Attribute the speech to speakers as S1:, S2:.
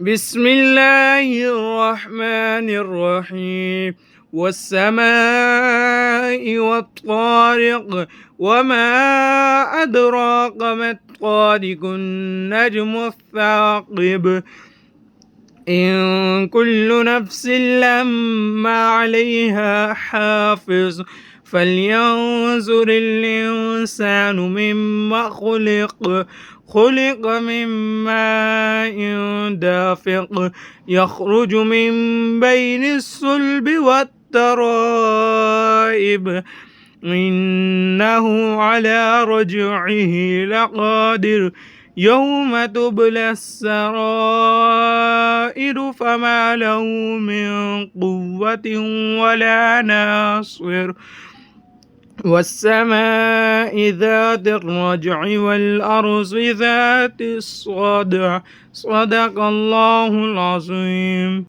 S1: بسم الله الرحمن الرحيم. والسماء والطارق وما أدراك ما الطارق النجم الثاقب إن كل نفس لما عليها حافظ فلينظر الإنسان مما خلق من ماء دافق يخرج من بين الصلب والترائب إنه على رجعه لقادر يوم تبلى السرائر فما له من قوة ولا ناصر والسماء ذات الرجع والأرض ذات الصدع صدق الله العظيم.